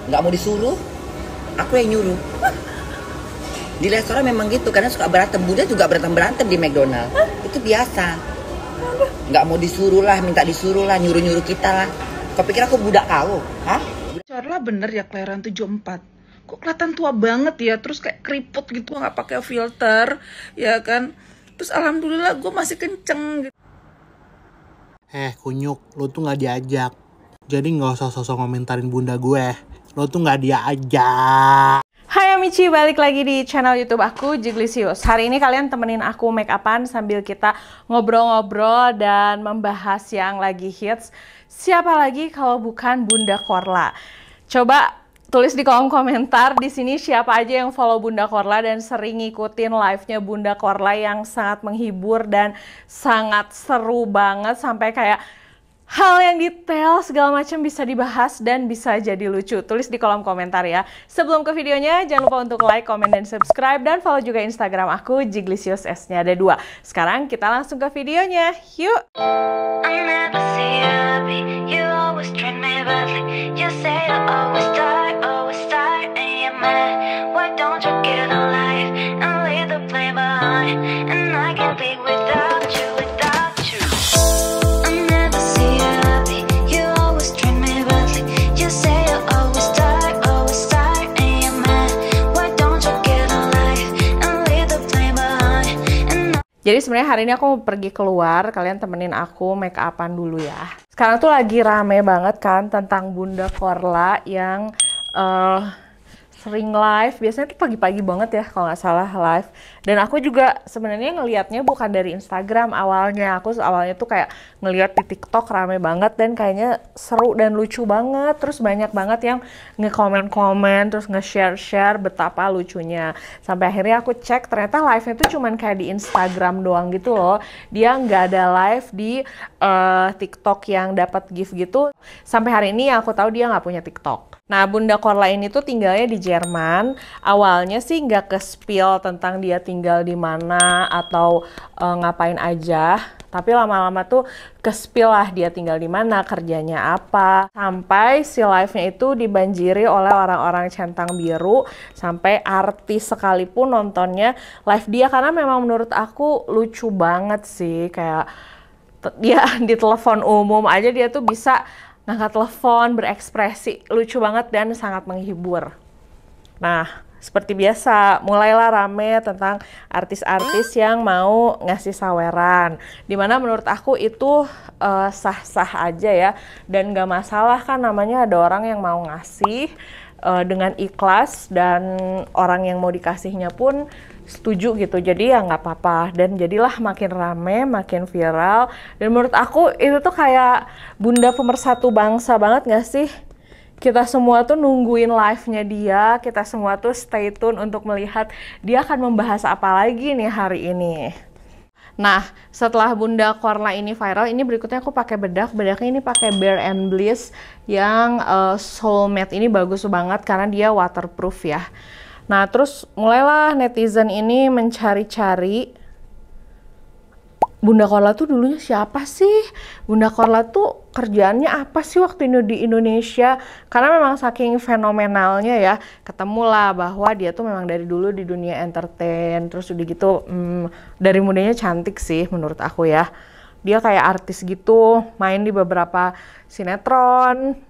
nggak mau disuruh, aku yang nyuruh. Di restoran memang gitu, karena suka berantem. Bunda juga berantem di McDonald. Itu biasa. Nggak mau disuruh lah, minta disuruh lah, nyuruh-nyuruh kita lah. Kau pikir aku budak kau? Hah? Carla bener ya kelahiran 74. Kok kelihatan tua banget ya, terus kayak keriput gitu, nggak pakai filter, ya kan? Terus alhamdulillah gue masih kenceng gitu. Kunyuk, lo tuh nggak diajak. Jadi nggak usah sosok komentarin bunda gue. Lo tuh nggak diajak. Hai Amici, balik lagi di channel YouTube aku, Jiglisius. Hari ini kalian temenin aku make upan sambil kita ngobrol-ngobrol dan membahas yang lagi hits. Siapa lagi kalau bukan Bunda Korla? Coba tulis di kolom komentar di sini siapa aja yang follow Bunda Korla dan sering ngikutin live-nya Bunda Korla yang sangat menghibur dan sangat seru banget sampai kayak hal yang detail segala macam bisa dibahas dan bisa jadi lucu. Tulis di kolom komentar ya. Sebelum ke videonya, jangan lupa untuk like, comment, dan subscribe. Dan follow juga Instagram aku, Jiglisius, S-nya ada 2. Sekarang kita langsung ke videonya. Yuk! Jadi sebenarnya hari ini aku mau pergi keluar, kalian temenin aku make upan dulu ya. Sekarang tuh lagi rame banget kan tentang Bunda Korla yang sering live, biasanya tuh pagi-pagi banget ya kalau nggak salah live. Dan aku juga sebenarnya ngelihatnya bukan dari Instagram awalnya, aku awalnya tuh kayak ngelihat di TikTok rame banget dan kayaknya seru dan lucu banget. Terus banyak banget yang nge-komen-komen, terus nge-share-share betapa lucunya. Sampai akhirnya aku cek, ternyata live-nya tuh cuman kayak di Instagram doang gitu loh. Dia nggak ada live di TikTok yang dapat gift gitu. Sampai hari ini aku tahu dia nggak punya TikTok. Nah, Bunda Korla ini tuh tinggalnya di Jerman. Awalnya sih nggak ke-spill tentang dia tinggal di mana atau ngapain aja. Tapi lama-lama tuh ke-spill lah dia tinggal di mana, kerjanya apa. Sampai si live-nya itu dibanjiri oleh orang-orang centang biru. Sampai artis sekalipun nontonnya live dia. Karena memang menurut aku lucu banget sih. Kayak dia di telepon umum aja dia tuh bisa ngangkat telepon, berekspresi, lucu banget dan sangat menghibur. Nah, seperti biasa, mulailah rame tentang artis-artis yang mau ngasih saweran. Dimana menurut aku itu sah-sah aja ya, dan gak masalah kan namanya ada orang yang mau ngasih dengan ikhlas dan orang yang mau dikasihnya pun setuju gitu, jadi ya nggak apa-apa. Dan jadilah makin rame, makin viral, dan menurut aku itu tuh kayak bunda pemersatu bangsa banget gak sih? Kita semua tuh nungguin live-nya dia, kita semua tuh stay tune untuk melihat dia akan membahas apa lagi nih hari ini. Nah, setelah Bunda Korla ini viral, ini berikutnya aku pakai bedak. Bedaknya ini pakai Bare and Bliss yang Soulmate. Ini bagus banget karena dia waterproof ya. Nah, terus mulailah netizen ini mencari-cari Bunda Korla tuh dulunya siapa sih? Bunda Korla tuh kerjaannya apa sih waktu ini di Indonesia? Karena memang saking fenomenalnya ya, ketemulah bahwa dia tuh memang dari dulu di dunia entertain. Terus udah gitu, dari mudanya cantik sih menurut aku ya. Dia kayak artis gitu, main di beberapa sinetron.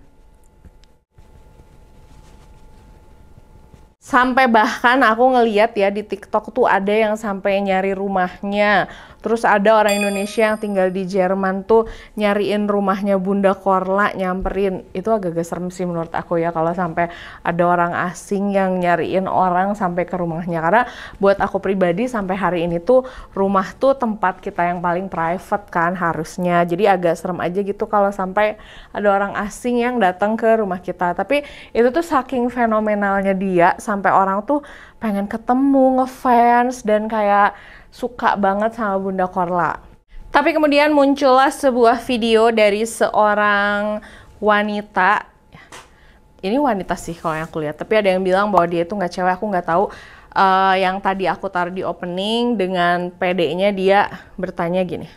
Sampai bahkan aku ngeliat ya di TikTok tuh ada yang sampai nyari rumahnya. Terus ada orang Indonesia yang tinggal di Jerman tuh nyariin rumahnya Bunda Korla, nyamperin. Itu agak-agak serem sih menurut aku ya kalau sampai ada orang asing yang nyariin orang sampai ke rumahnya. Karena buat aku pribadi sampai hari ini tuh rumah tuh tempat kita yang paling private kan harusnya. Jadi agak serem aja gitu kalau sampai ada orang asing yang datang ke rumah kita. Tapi itu tuh saking fenomenalnya dia sampai orang tuh pengen ketemu, ngefans, dan kayak suka banget sama Bunda Korla. Tapi kemudian muncullah sebuah video dari seorang wanita. Ini wanita sih kalau yang aku lihat, tapi ada yang bilang bahwa dia itu nggak cewek, aku nggak tahu. Yang tadi aku taruh di opening dengan PD-nya dia bertanya gini,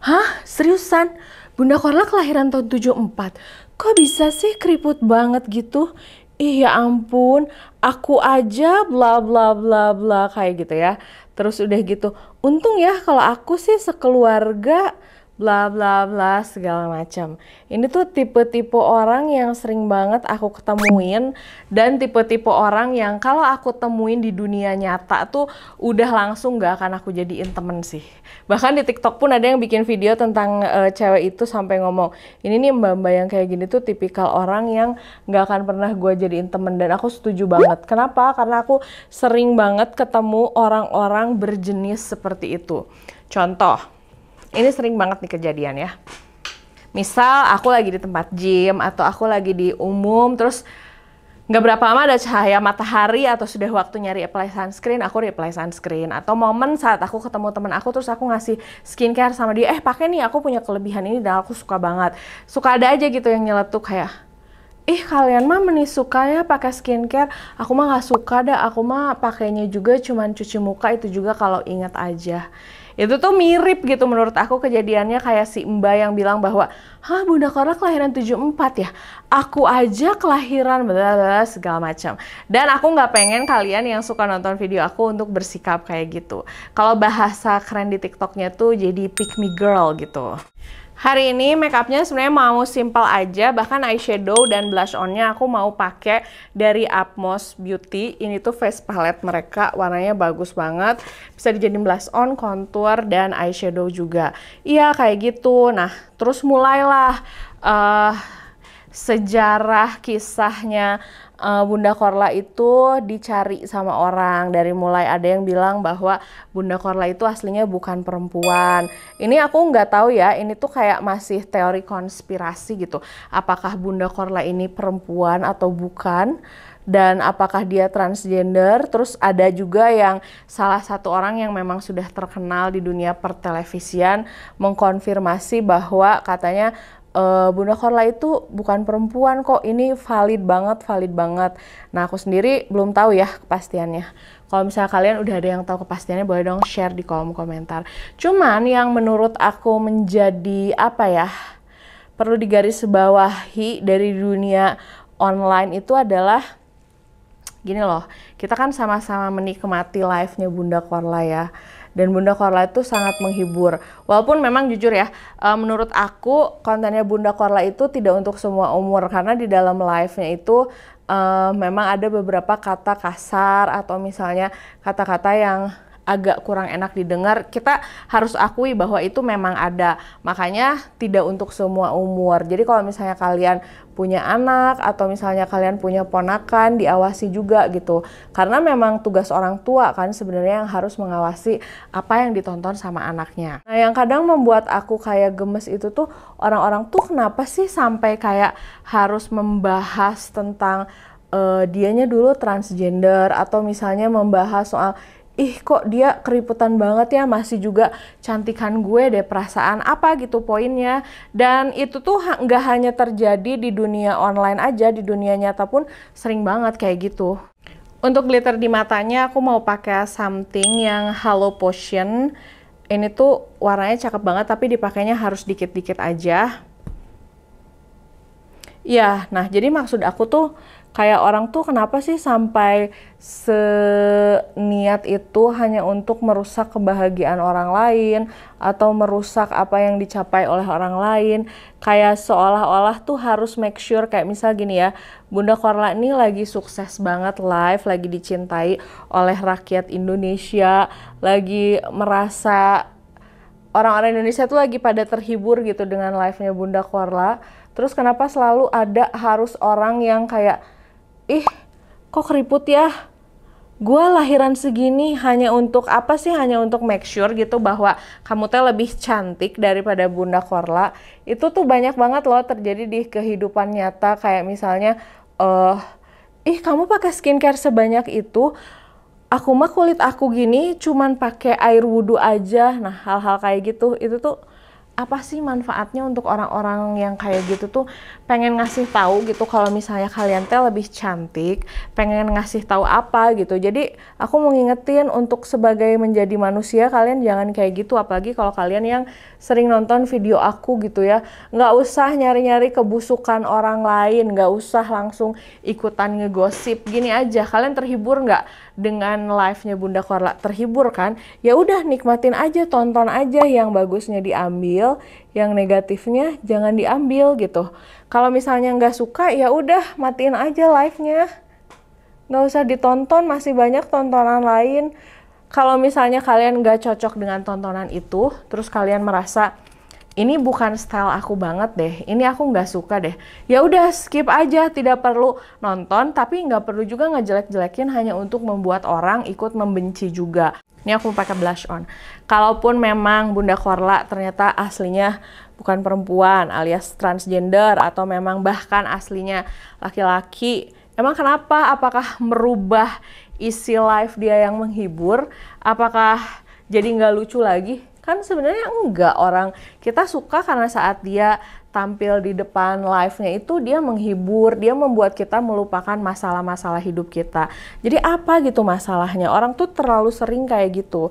hah, seriusan? Bunda Korla kelahiran tahun 74, kok bisa sih keriput banget gitu? ih ya ampun, aku aja bla bla bla bla kayak gitu ya. Terus udah gitu, untung ya kalau aku sih sekeluarga bla bla bla segala macam. Ini tuh tipe-tipe orang yang sering banget aku ketemuin, dan tipe-tipe orang yang kalau aku temuin di dunia nyata tuh udah langsung gak akan aku jadiin temen sih. Bahkan di TikTok pun ada yang bikin video tentang cewek itu sampai ngomong, ini nih mbak-mbak yang kayak gini tuh tipikal orang yang gak akan pernah gue jadiin temen, dan aku setuju banget. Kenapa? Karena aku sering banget ketemu orang-orang berjenis seperti itu. Contoh, ini sering banget nih kejadian ya. Misal aku lagi di tempat gym atau aku lagi di umum, terus nggak berapa lama ada cahaya matahari atau sudah waktu nyari apply sunscreen, aku apply sunscreen. Atau momen saat aku ketemu temen aku terus aku ngasih skincare sama dia, pakai nih aku punya kelebihan ini dan aku suka banget. Suka ada aja gitu yang nyeletuk kayak, ih kalian mah meni suka ya pakai skincare, aku mah nggak suka dah, aku mah pakainya juga cuman cuci muka, itu juga kalau ingat aja. Itu tuh mirip gitu menurut aku kejadiannya kayak si Mbak yang bilang bahwa, hah Bunda Korla kelahiran 74 ya? Aku aja kelahiran blablabla segala macam. Dan aku nggak pengen kalian yang suka nonton video aku untuk bersikap kayak gitu. Kalau bahasa keren di TikToknya tuh jadi pick me girl gitu. Hari ini makeupnya sebenarnya mau simple aja, bahkan eyeshadow dan blush onnya aku mau pakai dari Atmos Beauty. Ini tuh face palette mereka, warnanya bagus banget. Bisa dijadiin blush on, contour, dan eyeshadow juga. Iya kayak gitu. Nah, terus mulailah sejarah kisahnya Bunda Korla itu dicari sama orang. Dari mulai ada yang bilang bahwa Bunda Korla itu aslinya bukan perempuan. Ini aku nggak tahu ya, ini tuh kayak masih teori konspirasi gitu. Apakah Bunda Korla ini perempuan atau bukan? Dan apakah dia transgender? Terus ada juga yang salah satu orang yang memang sudah terkenal di dunia pertelevisian mengkonfirmasi bahwa katanya Bunda Korla itu bukan perempuan kok, ini valid banget. Nah aku sendiri belum tahu ya kepastiannya. Kalau misalnya kalian udah ada yang tahu kepastiannya, boleh dong share di kolom komentar. Cuman yang menurut aku menjadi apa ya, perlu digarisbawahi dari dunia online itu adalah gini loh, kita kan sama-sama menikmati live-nya Bunda Korla ya. Dan Bunda Korla itu sangat menghibur. Walaupun memang jujur ya, menurut aku kontennya Bunda Korla itu tidak untuk semua umur. Karena di dalam live-nya itu memang ada beberapa kata kasar atau misalnya kata-kata yang agak kurang enak didengar. Kita harus akui bahwa itu memang ada. Makanya tidak untuk semua umur. Jadi kalau misalnya kalian punya anak atau misalnya kalian punya ponakan, diawasi juga gitu. Karena memang tugas orang tua kan sebenarnya yang harus mengawasi apa yang ditonton sama anaknya. Nah yang kadang membuat aku kayak gemes itu tuh orang-orang tuh kenapa sih sampai kayak harus membahas tentang dianya dulu transgender, atau misalnya membahas soal ih kok dia keriputan banget ya, masih juga cantikan gue deh, perasaan apa gitu poinnya. Dan itu tuh nggak hanya terjadi di dunia online aja, di dunia nyata pun sering banget kayak gitu. Untuk glitter di matanya aku mau pakai something yang Halo Potion. Ini tuh warnanya cakep banget tapi dipakainya harus dikit-dikit aja. Ya, nah jadi maksud aku tuh kayak orang tuh kenapa sih sampai seniat itu hanya untuk merusak kebahagiaan orang lain atau merusak apa yang dicapai oleh orang lain. Kayak seolah-olah tuh harus make sure, kayak misal gini ya, Bunda Korla ini lagi sukses banget live, lagi dicintai oleh rakyat Indonesia, lagi merasa orang-orang Indonesia tuh lagi pada terhibur gitu dengan live-nya Bunda Korla. Terus kenapa selalu ada harus orang yang kayak, ih kok keriput ya? Gue lahiran segini hanya untuk apa sih? Hanya untuk make sure gitu bahwa kamu teh lebih cantik daripada Bunda Korla. Itu tuh banyak banget loh terjadi di kehidupan nyata. Kayak misalnya, ih kamu pakai skincare sebanyak itu, aku mah kulit aku gini cuman pakai air wudhu aja. Nah hal-hal kayak gitu itu tuh apa sih manfaatnya untuk orang-orang yang kayak gitu tuh pengen ngasih tahu gitu kalau misalnya kalian teh lebih cantik, pengen ngasih tahu apa gitu. Jadi aku mau ngingetin untuk sebagai menjadi manusia kalian jangan kayak gitu, apalagi kalau kalian yang sering nonton video aku gitu ya. Nggak usah nyari-nyari kebusukan orang lain, nggak usah langsung ikutan ngegosip. Gini aja, kalian terhibur nggak dengan live-nya Bunda Korla? Terhibur kan? Ya udah, nikmatin aja, tonton aja, yang bagusnya diambil, yang negatifnya jangan diambil gitu. Kalau misalnya nggak suka, ya udah matiin aja live-nya. Nggak usah ditonton, masih banyak tontonan lain. Kalau misalnya kalian nggak cocok dengan tontonan itu, terus kalian merasa ini bukan style aku banget deh, ini aku nggak suka deh, ya udah skip aja, tidak perlu nonton, tapi nggak perlu juga ngejelek-jelekin hanya untuk membuat orang ikut membenci juga. Ini aku pakai blush on. Kalaupun memang Bunda Korla ternyata aslinya bukan perempuan alias transgender, atau memang bahkan aslinya laki-laki, emang kenapa? Apakah merubah isi live dia yang menghibur? Apakah jadi nggak lucu lagi? Kan sebenarnya enggak, orang kita suka karena saat dia tampil di depan live-nya itu dia menghibur, dia membuat kita melupakan masalah-masalah hidup kita. Jadi apa gitu masalahnya? Orang tuh terlalu sering kayak gitu.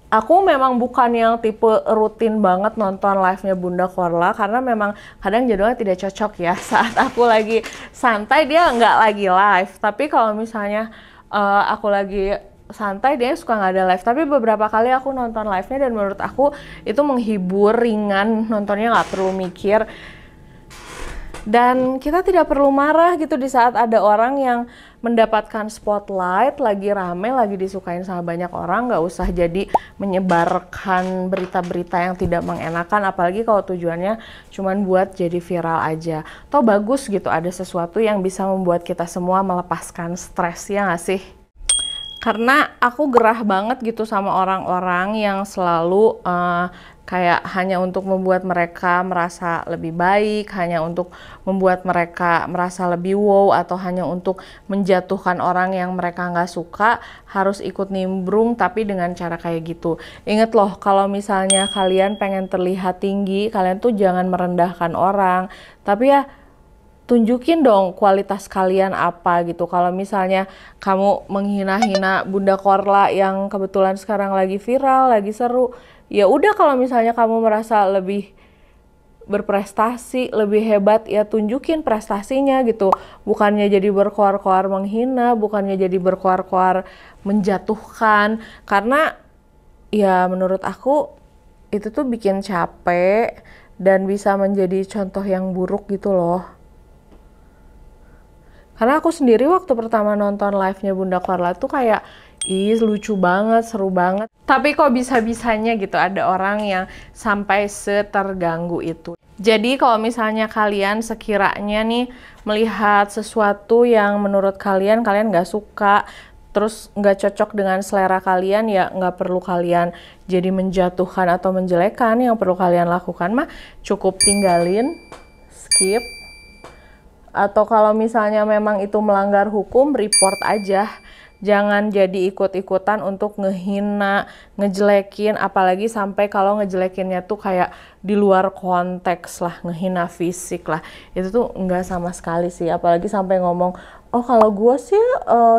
Aku memang bukan yang tipe rutin banget nonton live-nya Bunda Korla, karena memang kadang jadwalnya tidak cocok ya. Saat aku lagi santai dia nggak lagi live, tapi kalau misalnya aku lagi santai dia suka nggak ada live. Tapi beberapa kali aku nonton live-nya dan menurut aku itu menghibur, ringan, nontonnya nggak perlu mikir. Dan kita tidak perlu marah gitu di saat ada orang yang mendapatkan spotlight, lagi rame, lagi disukain sama banyak orang. Nggak usah jadi menyebarkan berita-berita yang tidak mengenakan, apalagi kalau tujuannya cuman buat jadi viral aja. Toh bagus gitu ada sesuatu yang bisa membuat kita semua melepaskan stres, ya nggak sih? Karena aku gerah banget gitu sama orang-orang yang selalu kayak hanya untuk membuat mereka merasa lebih baik, hanya untuk membuat mereka merasa lebih wow, atau hanya untuk menjatuhkan orang yang mereka nggak suka, harus ikut nimbrung tapi dengan cara kayak gitu. Ingat loh, kalau misalnya kalian pengen terlihat tinggi, kalian tuh jangan merendahkan orang, tapi ya tunjukin dong kualitas kalian apa gitu. Kalau misalnya kamu menghina-hina Bunda Korla yang kebetulan sekarang lagi viral, lagi seru, ya udah, kalau misalnya kamu merasa lebih berprestasi, lebih hebat, ya tunjukin prestasinya gitu. Bukannya jadi berkoar-koar menghina, bukannya jadi berkoar-koar menjatuhkan. Karena ya menurut aku itu tuh bikin capek dan bisa menjadi contoh yang buruk gitu loh. Karena aku sendiri waktu pertama nonton live-nya Bunda Korla tuh kayak, ih lucu banget, seru banget. Tapi kok bisa-bisanya gitu ada orang yang sampai seterganggu itu. Jadi kalau misalnya kalian sekiranya nih melihat sesuatu yang menurut kalian nggak suka, terus nggak cocok dengan selera kalian, ya nggak perlu kalian jadi menjatuhkan atau menjelekan. Yang perlu kalian lakukan mah cukup tinggalin, skip. Atau kalau misalnya memang itu melanggar hukum, report aja. Jangan jadi ikut-ikutan untuk ngehina, ngejelekin, apalagi sampai kalau ngejelekinnya tuh kayak di luar konteks lah, ngehina fisik lah. Itu tuh nggak sama sekali sih, apalagi sampai ngomong, oh kalau gue sih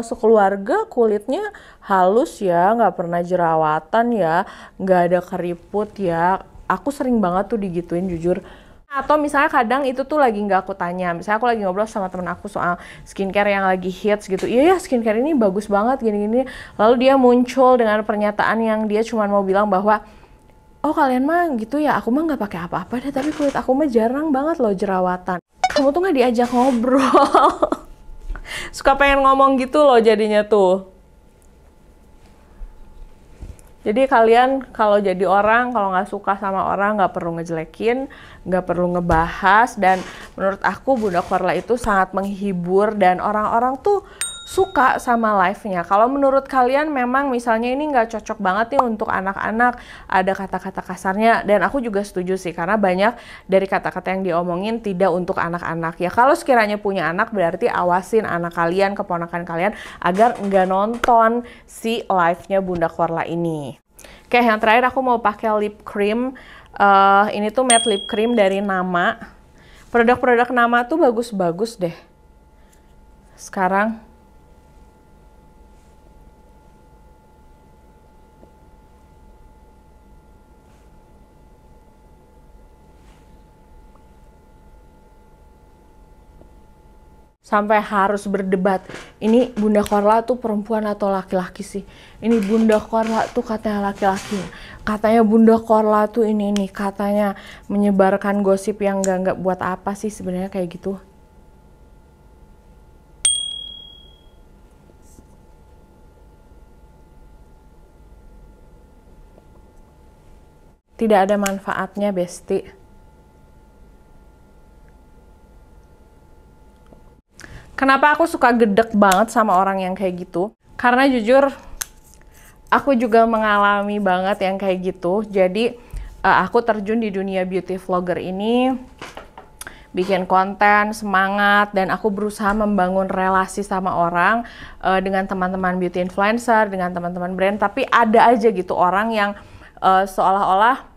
sekeluarga kulitnya halus ya, nggak pernah jerawatan ya, nggak ada keriput ya. Aku sering banget tuh digituin jujur. Atau misalnya kadang itu tuh lagi nggak aku tanya, misalnya aku lagi ngobrol sama temen aku soal skincare yang lagi hits gitu, iya ya skincare ini bagus banget gini-gini, lalu dia muncul dengan pernyataan yang dia cuma mau bilang bahwa, oh kalian mah gitu ya, aku mah nggak pakai apa-apa deh, tapi kulit aku mah jarang banget loh jerawatan. Kamu tuh nggak diajak ngobrol. Suka pengen ngomong gitu loh jadinya tuh. Jadi kalian kalau jadi orang, kalau nggak suka sama orang, nggak perlu ngejelekin, nggak perlu ngebahas. Dan menurut aku Bunda Korla itu sangat menghibur dan orang-orang tuh suka sama live-nya. Kalau menurut kalian memang misalnya ini nggak cocok banget nih untuk anak-anak, ada kata-kata kasarnya, dan aku juga setuju sih karena banyak dari kata-kata yang diomongin tidak untuk anak-anak. Ya kalau sekiranya punya anak berarti awasin anak kalian, keponakan kalian agar nggak nonton si live-nya Bunda Korla ini. Oke, yang terakhir aku mau pakai lip cream. Ini tuh matte lip cream dari Nama. Produk-produk Nama tuh bagus-bagus deh. Sekarang sampai harus berdebat. Ini Bunda Korla tuh perempuan atau laki-laki sih? Ini Bunda Korla tuh katanya laki-laki. Katanya Bunda Korla tuh ini katanya menyebarkan gosip yang nggak buat apa sih sebenarnya kayak gitu. Tidak ada manfaatnya, Besti. Kenapa aku suka gedek banget sama orang yang kayak gitu? Karena jujur, aku juga mengalami banget yang kayak gitu. Jadi, aku terjun di dunia beauty vlogger ini, bikin konten, semangat, dan aku berusaha membangun relasi sama orang dengan teman-teman beauty influencer, dengan teman-teman brand. Tapi ada aja gitu orang yang seolah-olah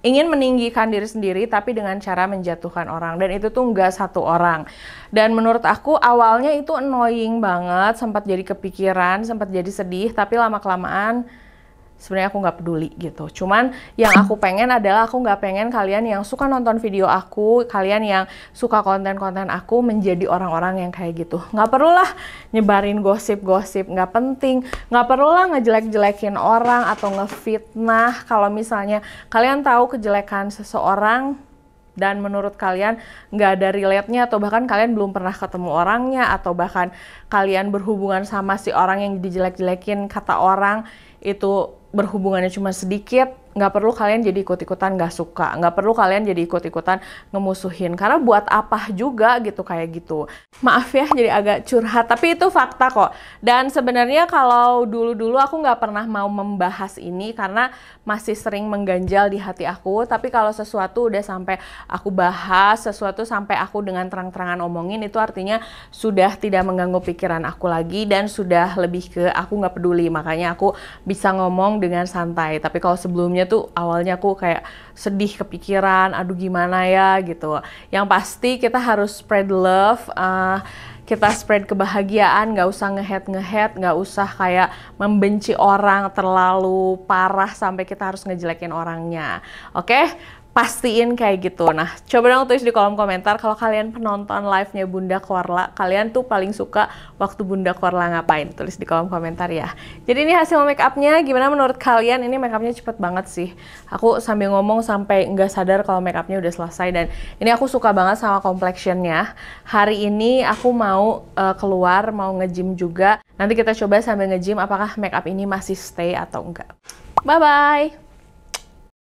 ingin meninggikan diri sendiri tapi dengan cara menjatuhkan orang, dan itu tuh nggak satu orang. Dan menurut aku awalnya itu annoying banget, sempat jadi kepikiran, sempat jadi sedih, tapi lama-kelamaan sebenarnya aku nggak peduli gitu. Cuman yang aku pengen adalah aku nggak pengen kalian yang suka nonton video aku, kalian yang suka konten-konten aku menjadi orang-orang yang kayak gitu. Nggak perlulah nyebarin gosip-gosip, nggak penting. Nggak perlulah ngejelek-jelekin orang atau ngefitnah. Kalau misalnya kalian tahu kejelekan seseorang dan menurut kalian nggak ada relate-nya, atau bahkan kalian belum pernah ketemu orangnya, atau bahkan kalian berhubungan sama si orang yang dijelek-jelekin kata orang itu berhubungannya cuma sedikit, nggak perlu kalian jadi ikut-ikutan nggak suka, nggak perlu kalian jadi ikut-ikutan ngemusuhin, karena buat apa juga gitu kayak gitu. Maaf ya jadi agak curhat, tapi itu fakta kok. Dan sebenarnya kalau dulu-dulu aku nggak pernah mau membahas ini karena masih sering mengganjal di hati aku, tapi kalau sesuatu udah sampai aku bahas, sesuatu sampai aku dengan terang-terangan omongin, itu artinya sudah tidak mengganggu pikiran aku lagi dan sudah lebih ke aku nggak peduli, makanya aku bisa ngomong dengan santai. Tapi kalau sebelumnya tuh awalnya aku kayak sedih, kepikiran, aduh gimana ya gitu. Yang pasti kita harus spread love, kita spread kebahagiaan, nggak usah nge-hate, nggak usah kayak membenci orang terlalu parah sampai kita harus ngejelekin orangnya. Oke? Pastiin kayak gitu. Nah, coba dong tulis di kolom komentar kalau kalian penonton live-nya Bunda Korla, kalian tuh paling suka waktu Bunda Korla ngapain? Tulis di kolom komentar ya. Jadi ini hasil make up-nya, gimana menurut kalian? Ini make up-nya cepet banget sih. Aku sambil ngomong sampai nggak sadar kalau make up-nya udah selesai, dan ini aku suka banget sama complexion-nya. Hari ini aku mau keluar, mau nge-gym juga. Nanti kita coba sambil nge-gym apakah make up ini masih stay atau enggak. Bye-bye!